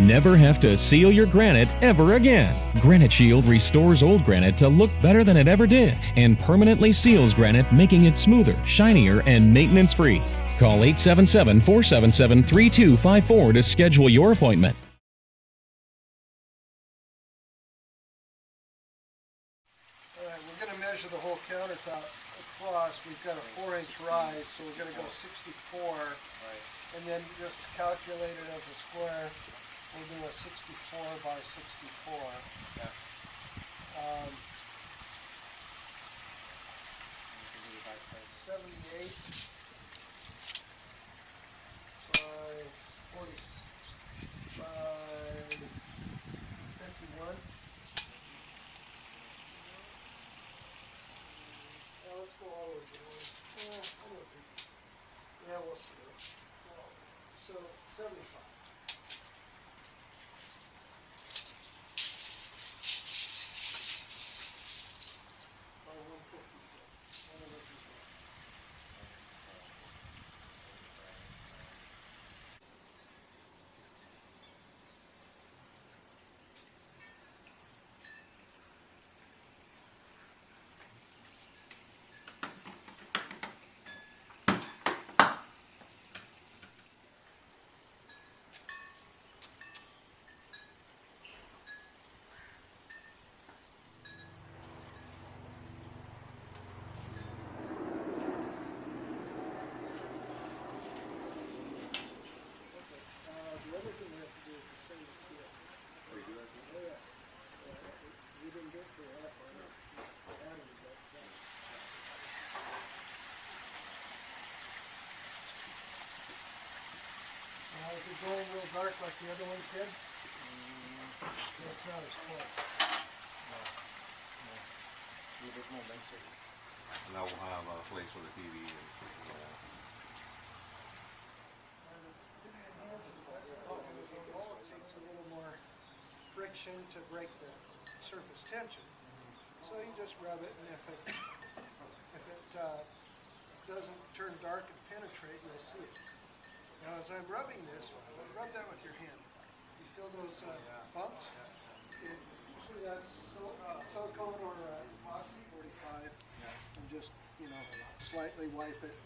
Never have to seal your granite ever again. Granite Shield restores old granite to look better than it ever did and permanently seals granite, making it smoother, shinier, and maintenance-free. Call 877-477-3254 to schedule your appointment. All right, we're going to measure the whole countertop across. We've got a 4-inch rise, so we're going to go 64. Right. And then just to calculate it as a square, we'll do a 64 by 64. Yeah. 78 by 40 by 51. Now let's go all over the way. Yeah, we'll see. So 75. By 156. The other thing we have to do is the stainless steel. Oh, you do that too? Oh, yeah. We didn't get to that one. Now, is it going real dark like the other ones did? Yeah, it's not as close. No. A little bit more denser. And that will have a place for the TV. It takes a little more friction to break the surface tension. So you just rub it, and if it doesn't turn dark and penetrate, you'll see it. Now, as I'm rubbing this, rub that with your hand. You feel those bumps? Usually that's silicone or epoxy 45, and just slightly wipe it.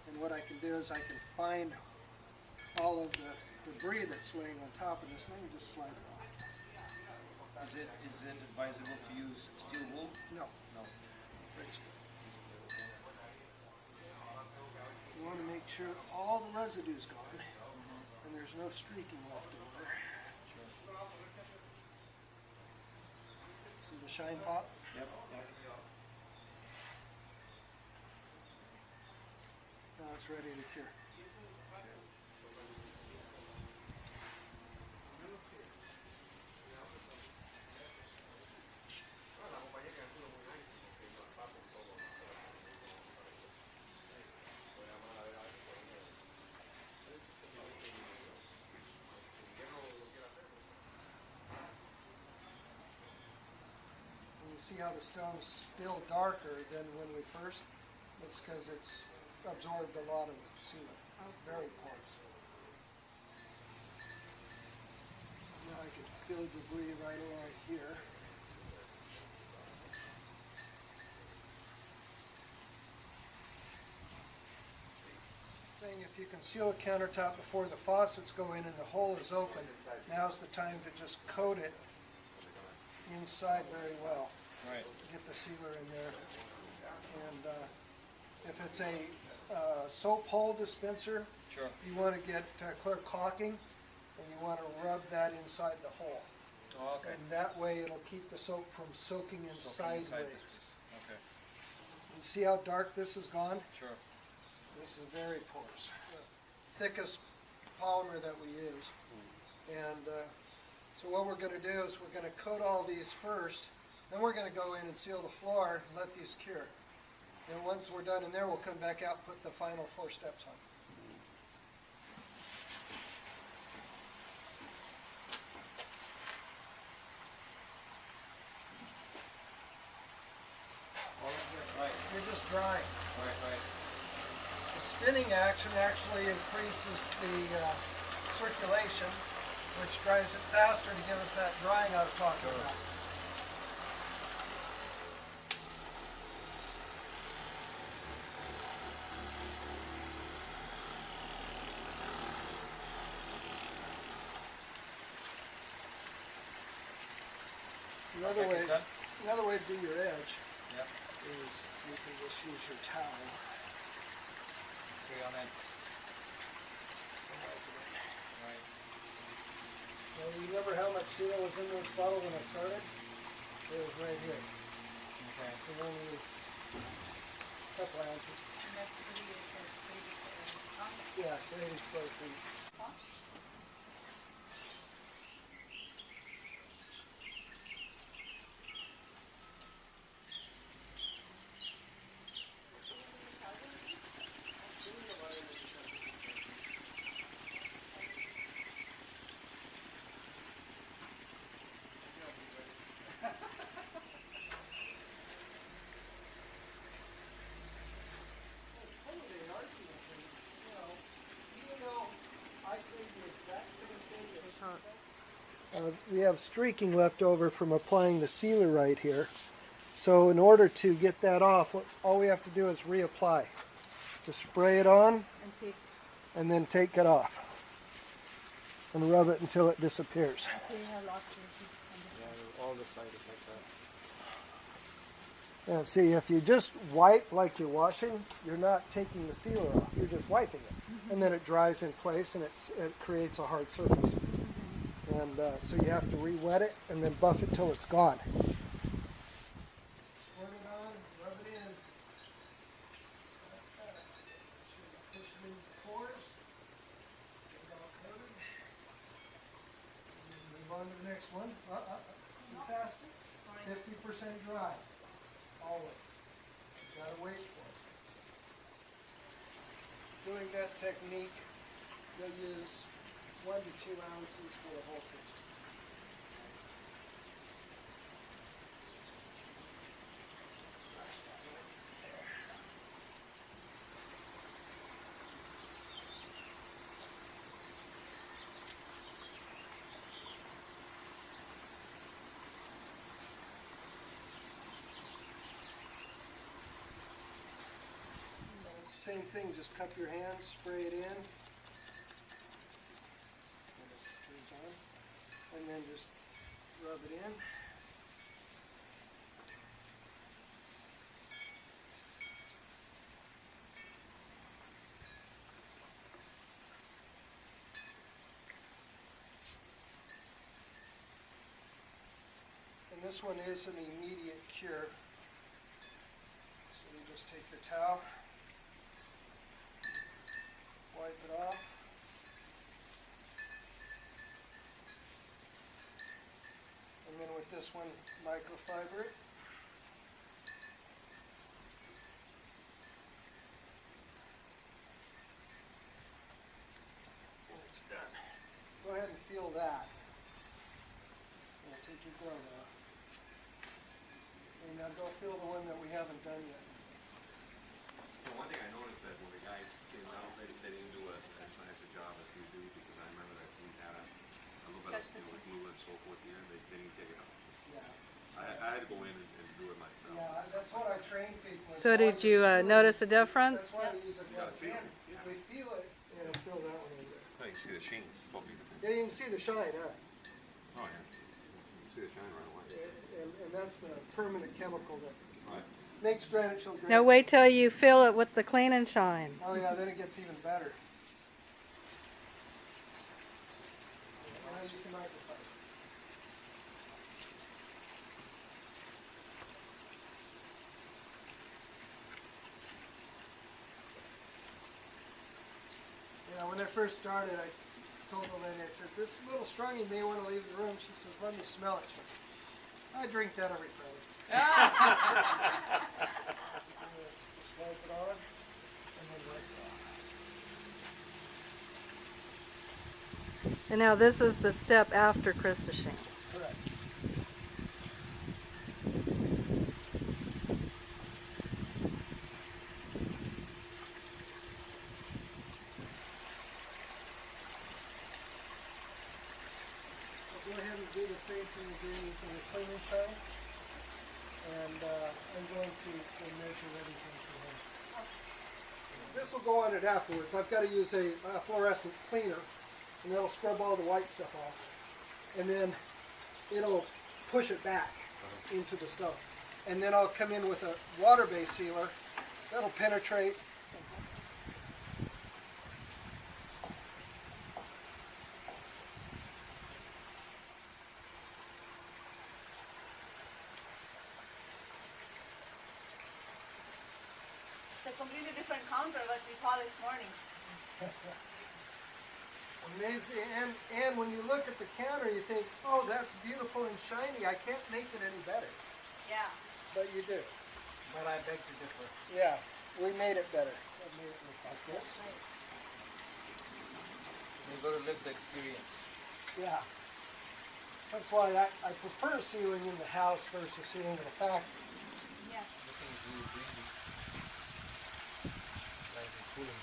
And what I can do is I can find all of the debris that's laying on top of this, and I can just slide it off. Is it advisable to use steel wool? No. No. You want to make sure all the residue's gone, and there's no streaking left over. See the shine pop? Yep. Now it's ready to cure. See how the stone's still darker than when we first? It's because it's absorbed a lot of sealant. Very porous. Now I can feel debris right along here. If you can seal a countertop before the faucets go in and the hole is open, now's the time to just coat it inside very well. Right. Get the sealer in there. And if it's a soap hole dispenser, Sure. you want to get clear caulking, and you want to rub that inside the hole. Oh, okay. And that way it'll keep the soap from soaking in sideways. Okay. You see how dark this has gone? Sure. This is very porous. Thickest polymer that we use. And so what we're going to do is we're going to coat all these first, then we're going to go in and seal the floor and let these cure. And once we're done in there, we'll come back out and put the final 4 steps on. Right. You're just drying. Right. The spinning action actually increases the circulation, which dries it faster to give us that drying I was talking about. Another way to do your edge is you can just use your towel. Okay, on that. Right. Now, you remember how much seal was in this bottle when I started? It was right here. Okay. So we only used a couple ounces. And that's pretty Yeah, 80 square feet. We have streaking left over from applying the sealer right here. So in order to get that off, all we have to do is reapply. Just spray it on and then take it off. And rub it until it disappears. Yeah, all the side is like that. And see, if you just wipe like you're washing, you're not taking the sealer off. You're just wiping it. And then it dries in place and it creates a hard surface. And so you have to re-wet it and then buff it till it's gone. Squirt it on, rub it in. Push it in the pores. Get it all coated. Move on to the next one. Too fast. 50% dry. Always. You gotta wait for it. Doing that technique, you'll use 1 to 2 ounces for the whole kitchen. It's the same thing, just cup your hands, spray it in. And then just rub it in. And this one is an immediate cure. So you just take your towel, wipe it off. And then with this one, microfiber it. And it's done. Go ahead and feel that. And take your glove off. And now go feel the one that we haven't done yet. Well, one thing I noticed that when the guys came out, they didn't do as nice a job as you do, because I remember that we had a little bit of glue and so forth here, and they didn't take it out. Yeah. I had to go in and do it myself. Yeah, that's what I train people. So did you notice a difference? That's why we use a glove. Feel it, If we feel it, yeah, feel that one over there. Oh, you can see the sheen. It's totally different. Yeah, you can see the shine, huh? Oh, yeah. You can see the shine right away. And that's the permanent chemical that Right. makes Granite Shield great. Now wait till you fill it with the clean and shine. Oh yeah, then it gets even better. Now use the microfiber. Yeah, when I first started, I told the lady, I said, this is a little strong, you may want to leave the room. She says, let me smell it. She goes, I drink that every Friday. Just wipe it on, and then wipe it off. And now this is the step after crystallization. Correct. go ahead and do the same thing we're doing using the clean and shine. And I'm going to measure everything for him. This will go on it afterwards. I've got to use a fluorescent cleaner, and that'll scrub all the white stuff off. And then it'll push it back into the stuff. And then I'll come in with a water-based sealer that'll penetrate. It's a completely different counter what we saw this morning. Amazing. And when you look at the counter, you think, oh, that's beautiful and shiny. I can't make it any better. Yeah. But you do. But I beg to differ. Yeah, we made it better. We made it look like this. You've got to live the experience. Yeah. That's why I prefer sealing in the house versus sealing in a factory. Yeah. Everything is really breezy. Nice and cooling.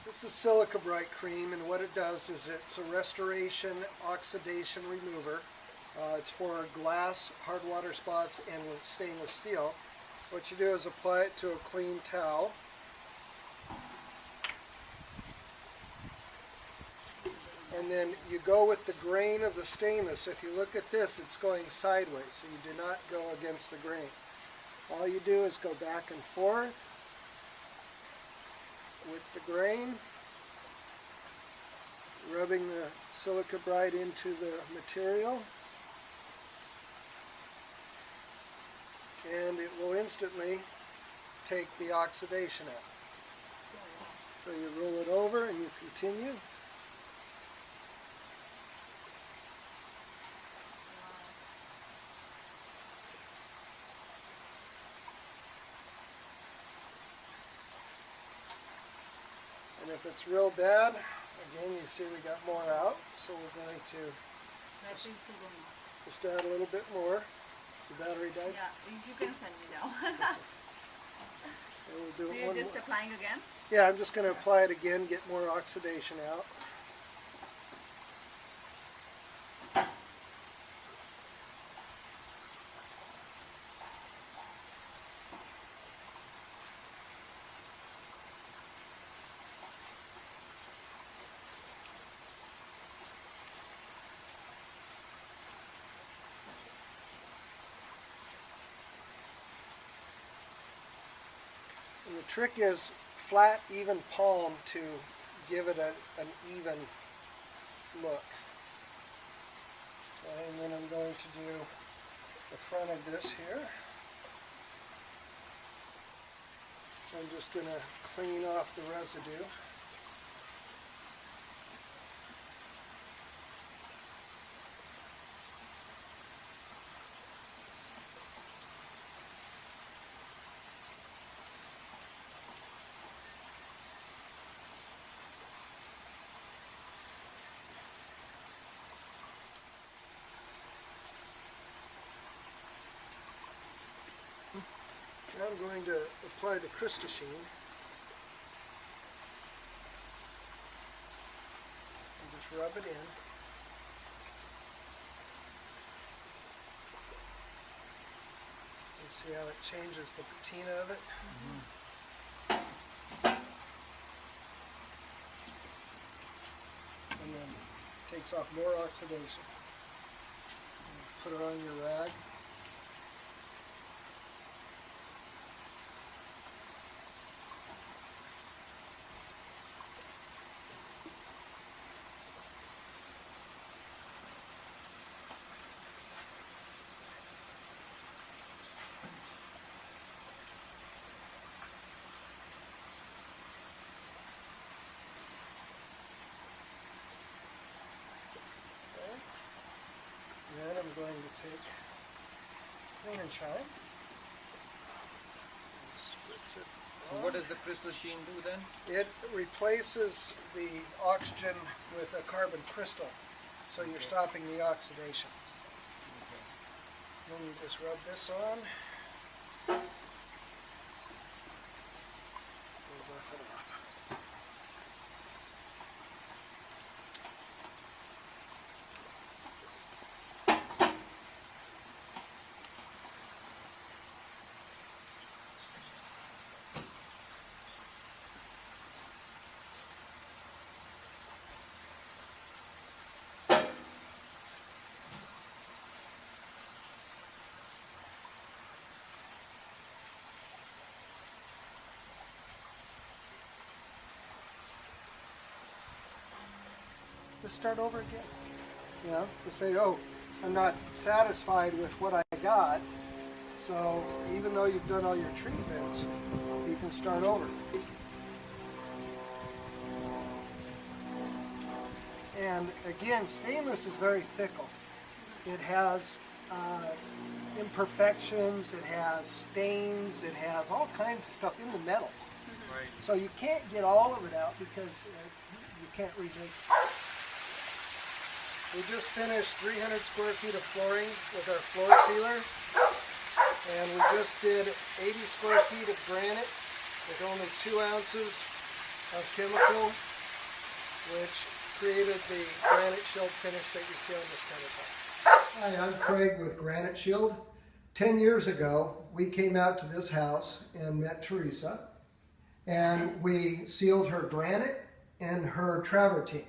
This is silica bright cream, and what it does is it's a restoration oxidation remover. It's for glass, hard water spots, and with stainless steel. What you do is apply it to a clean towel. And then you go with the grain of the stainless. If you look at this, it's going sideways, so you do not go against the grain. All you do is go back and forth with the grain, rubbing the silica bright into the material, and it will instantly take the oxidation out. So you roll it over and you continue. And if it's real bad, again, you see we got more out, so we're going to Battery's still going on. just add a little bit more. The battery died. Yeah, you can send me down. And we'll do So it you're one just more. applying again? Yeah, I'm just going to apply it again, get more oxidation out. And the trick is flat, even palm to give it an even look. Okay, and then I'm going to do the front of this here. I'm just going to clean off the residue. Now I'm going to apply the Crystashine. And just rub it in. You see how it changes the patina of it? And then takes off more oxidation. And put it on your rag. Then I'm going to take clean and shine. And spritz it So on. what does the crystal sheen do then? It replaces the oxygen with a carbon crystal, so you're stopping the oxidation. Then you just rub this on. And buff it off. just start over again. You know, to say, oh, I'm not satisfied with what I got, so even though you've done all your treatments, you can start over. And again, stainless is very fickle. It has imperfections, it has stains, it has all kinds of stuff in the metal. Right. So you can't get all of it out because you can't remake it. We just finished 300 square feet of flooring with our floor sealer. And we just did 80 square feet of granite with only 2 ounces of chemical, which created the Granite Shield finish that you see on this countertop. Hi, I'm Craig with Granite Shield. 10 years ago, we came out to this house and met Teresa, and we sealed her granite and her travertine.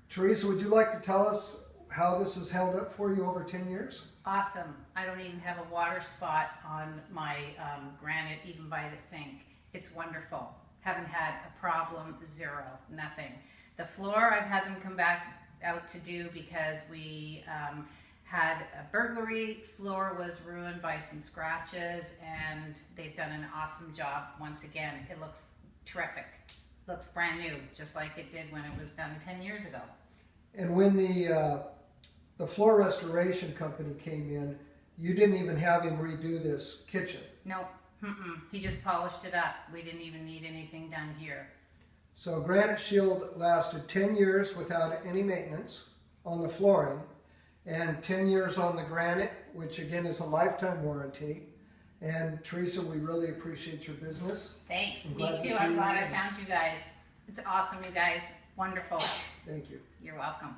Teresa, would you like to tell us how this has held up for you over 10 years? Awesome. I don't even have a water spot on my granite, even by the sink. It's wonderful. Haven't had a problem, zero, nothing. The floor, I've had them come back out to do because we had a burglary. Floor was ruined by some scratches, and they've done an awesome job once again. It looks terrific. Looks brand new, just like it did when it was done 10 years ago. And when the floor restoration company came in, you didn't even have him redo this kitchen. Nope. He just polished it up. We didn't even need anything done here. So Granite Shield lasted 10 years without any maintenance on the flooring, and 10 years on the granite, which again is a lifetime warranty. And Teresa, we really appreciate your business. Thanks. I'm Me glad to too. see I'm you glad I again. found you guys. It's awesome, you guys. Wonderful. Thank you. You're welcome.